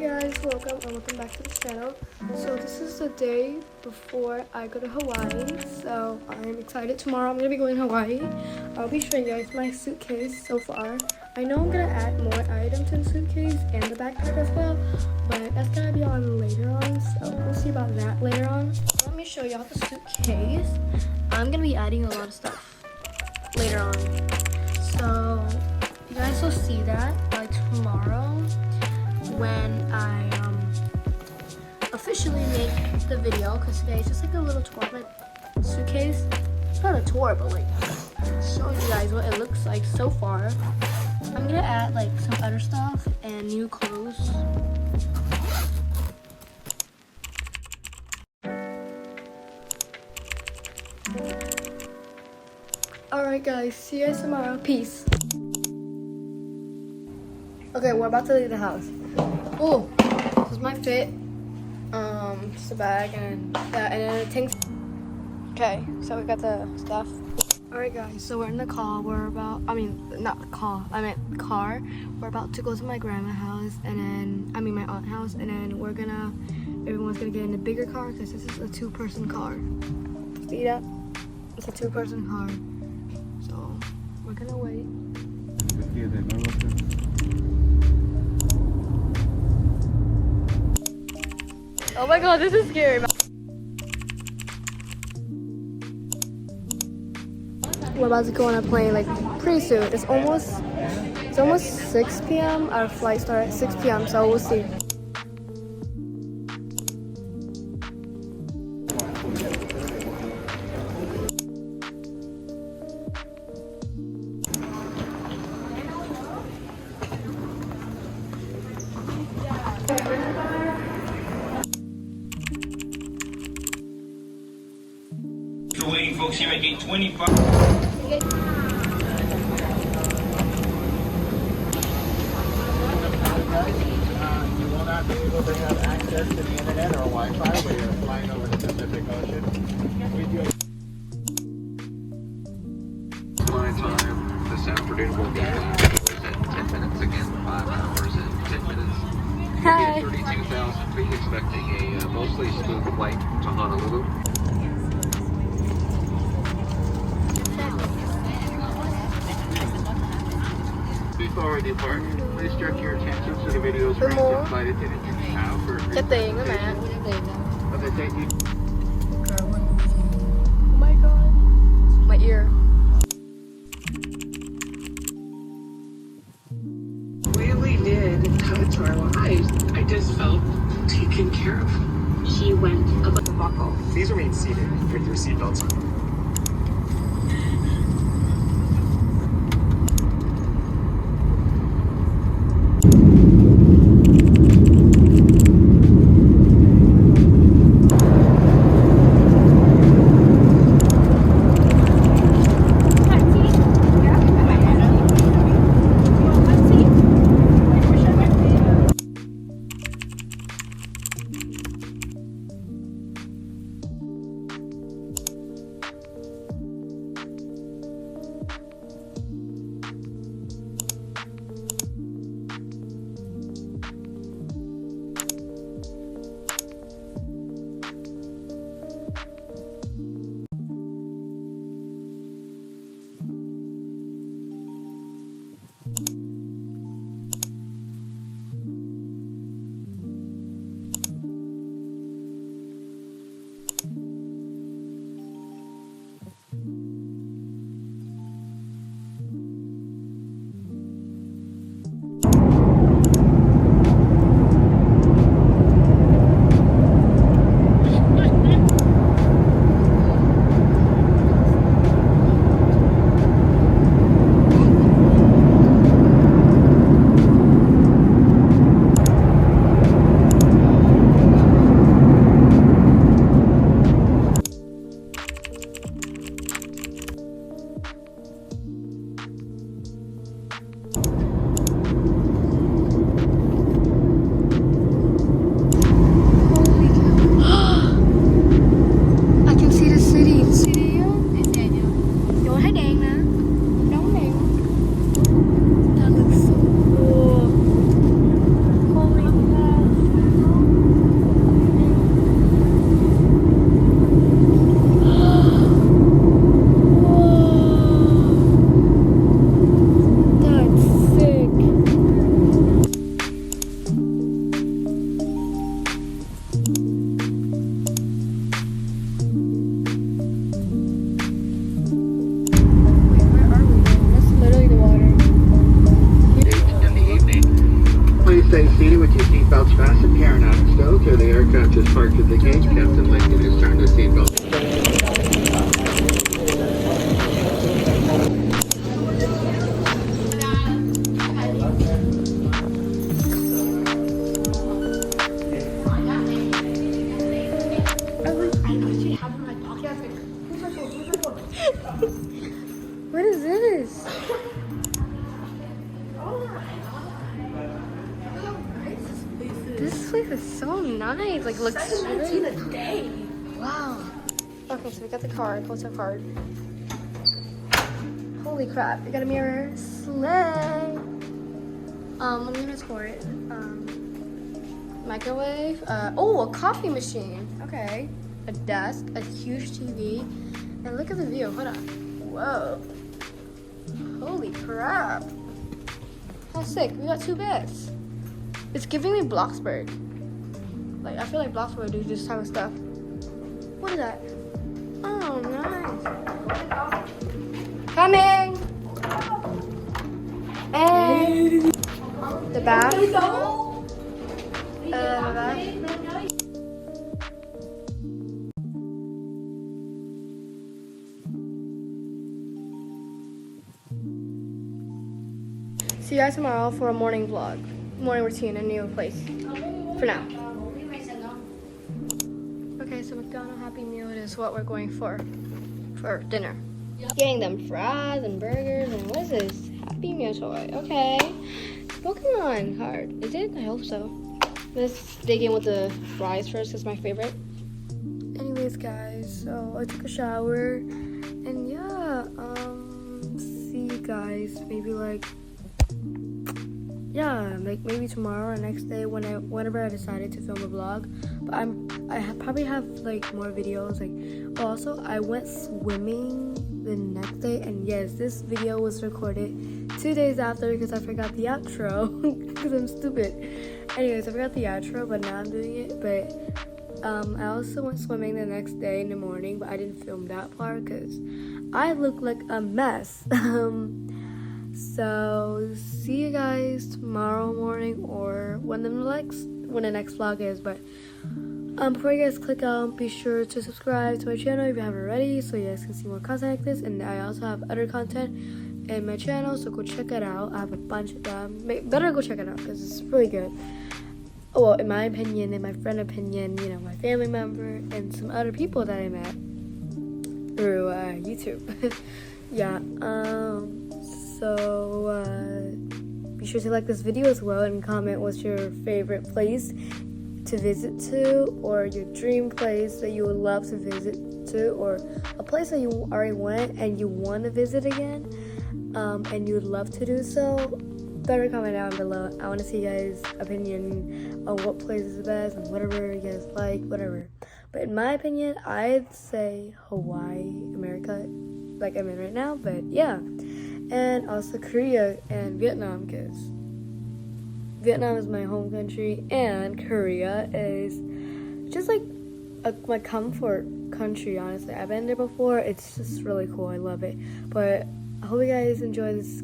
guys, welcome and welcome back to the channel. So this is the day before I go to Hawaii, so I'm excited. Tomorrow I'm gonna be going to Hawaii. I'll be showing you guys my suitcase so far. I know I'm gonna add more items to the suitcase and the backpack as well, but that's gonna be on later on, so we'll see about that later on. Let me show y'all the suitcase. I'm gonna be adding a lot of stuff later on, so you guys will see that by tomorrow when I officially make the video, because today is just like a little tour of my suitcase. It's not a tour, but like showing you guys what it looks like so far. I'm gonna add like some other stuff and new clothes. Alright guys, see you guys tomorrow. Peace. Okay, we're about to leave the house. Oh, this is my fit. Just a bag and that, and then it takes. Okay, so we got the stuff. Alright guys, so we're in the car. We're about, not the car, I meant car. We're about to go to my grandma's house, and then, my aunt's house, and then everyone's gonna get in a bigger car because this is a two-person car. See that? It's a two-person car. So, we're gonna wait. Oh my god, this is scary. We're about to go on a plane like pretty soon. It's almost 6 p.m. Our flight starts at 6 p.m. so we'll see. For waiting, folks, here at gate 25. You will not be able to have access to the internet or Wi-Fi when you're flying over the Pacific Ocean. My time this afternoon will be at 10 minutes again, 5 hours and 10 minutes. Hi. 32,000 feet, expecting a mostly smooth flight to Honolulu. Before we depart, please direct your attention to the videos raised and flight attendants now for Cái tiền đó mẹ. of the take you. Oh my god. My ear. Really did touch our lives. I just felt taken care of. She went above the buckle. Please remain seated with your seatbelts on. with your seatbelts fastened, carrying out and stowed till the aircraft is parked at the gate. Captain Lincoln has turned the seatbelt. What is this? This place is so nice. Like, looks really... Wow. Okay, so we got the card. What's our card? Holy crap! We got a mirror. Slay. I'm gonna score it. Microwave. Oh, a coffee machine. Okay. A desk. A huge TV. And look at the view. Hold on. Whoa. Holy crap. How sick. We got 2 beds. It's giving me Bloxburg. Like, I feel like Bloxburg do this type of stuff. What is that? Oh, nice. Coming. And the bath. The bath. See you guys tomorrow for a morning vlog. Morning routine, a new place. For now. Okay, so McDonald's Happy Meal is what we're going for dinner. Getting them fries and burgers and what is this? Happy Meal toy. Okay. Pokemon card. Is it? I hope so. Let's dig in with the fries first. It's my favorite. Anyways, guys, so I took a shower and yeah, see you guys maybe like maybe tomorrow or next day whenever I decided to film a vlog. But probably have like more videos. Like, also I went swimming the next day, and yes, this video was recorded 2 days after because I forgot the outro because I'm stupid. Anyways, I forgot the outro, but now I'm doing it. But I also went swimming the next day in the morning, but I didn't film that part because I look like a mess. So see you guys tomorrow morning or when the next vlog is. But before you guys click out, be sure to subscribe to my channel if you haven't already, so you guys can see more content like this. And I also have other content in my channel, so go check it out. I have a bunch of them. Better go check it out because it's really good. Well, in my opinion, in my friend's opinion, you know, my family member and some other people that I met through YouTube. Yeah. So be sure to like this video as well and comment what's your favorite place to visit to, or your dream place that you would love to visit to, or a place that you already went and you want to visit again, and you would love to do so. Better comment down below. I want to see you guys' opinion on what place is the best and whatever you guys like, whatever. But in my opinion, I'd say Hawaii, America, like I'm in right now. But yeah. And also Korea and Vietnam, because Vietnam is my home country and Korea is just like my comfort country, honestly. I've been there before. It's just really cool. I love it. But I hope you guys enjoy this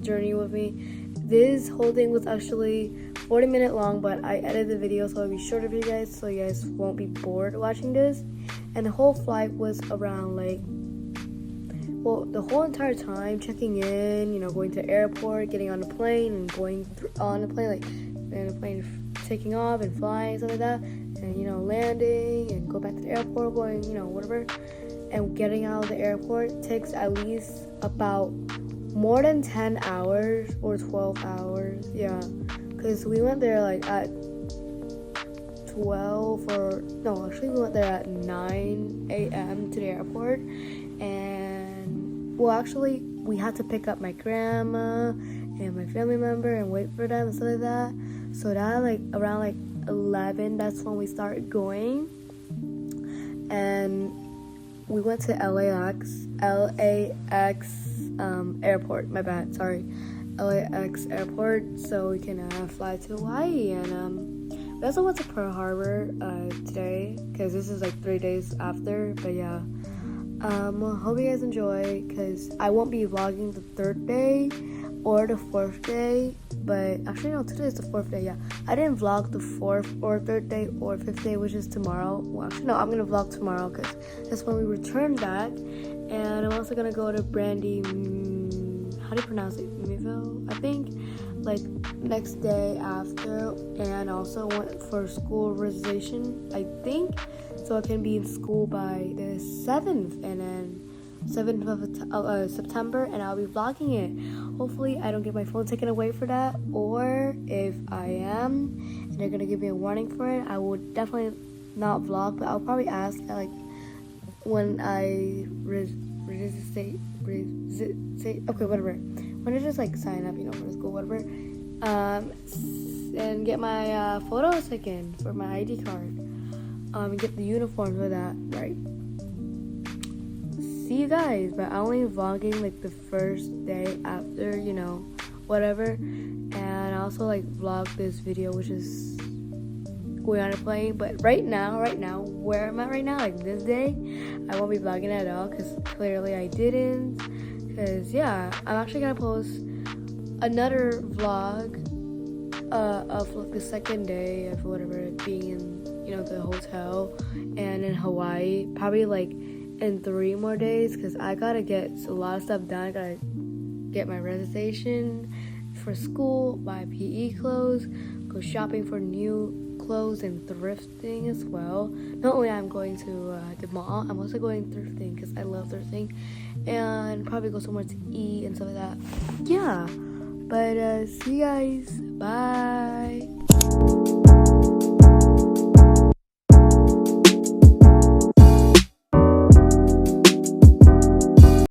journey with me. This whole thing was actually 40-minute long, but I edited the video so it'll be shorter for you guys, so you guys won't be bored watching this. And the whole flight was around like, well, the whole entire time checking in, you know, going to the airport, getting on the plane, and going on the plane, like, and the plane taking off and flying, stuff like that, and, you know, landing and go back to the airport, going, you know, whatever, and getting out of the airport takes at least about more than 10 hours or 12 hours, yeah, because we went there, like, at 12 or, no, actually we went there at 9 a.m. to the airport, and well, actually, we had to pick up my grandma and my family member and wait for them and stuff like that. So that, like, around, like, 11, that's when we started going. And we went to LAX airport, my bad, sorry. LAX airport, so we can fly to Hawaii. And we also went to Pearl Harbor today, because this is, like, 3 days after, but yeah. Hope you guys enjoy, because I won't be vlogging the third day. or the 4th day, but actually no, today is the 4th day. Yeah, I didn't vlog the 4th or 3rd day or 5th day, which is tomorrow. Well, actually no, I'm gonna vlog tomorrow because that's when we return back. And I'm also gonna go to Brandy, how do you pronounce it, Miville, I think, like next day after. And also went for school realization, I think, so I can be in school by the 7th, and then 7th of September, and I'll be vlogging it. Hopefully I don't get my phone taken away for that, or if I am and they're gonna give me a warning for it, I will definitely not vlog, but I'll probably ask like when I okay, whatever, when I just like sign up, you know, for school, whatever, and get my photos taken for my ID card, and get the uniform for that, right? See you guys, but I'm only vlogging like the first day after, you know, whatever. And I also like vlog this video, which is going on and playing. But right now, where I'm at right now, like this day, I won't be vlogging at all because clearly I didn't. Because yeah, I'm actually gonna post another vlog of like the 2nd day of whatever, being in, you know, the hotel and in Hawaii, probably like in 3 more days, because I gotta get a lot of stuff done. I gotta get my registration for school, buy PE clothes, go shopping for new clothes, and thrifting as well. Not only I'm going to the mall, I'm also going thrifting because I love thrifting, and probably go somewhere to eat and stuff like that. Yeah, but see you guys, bye.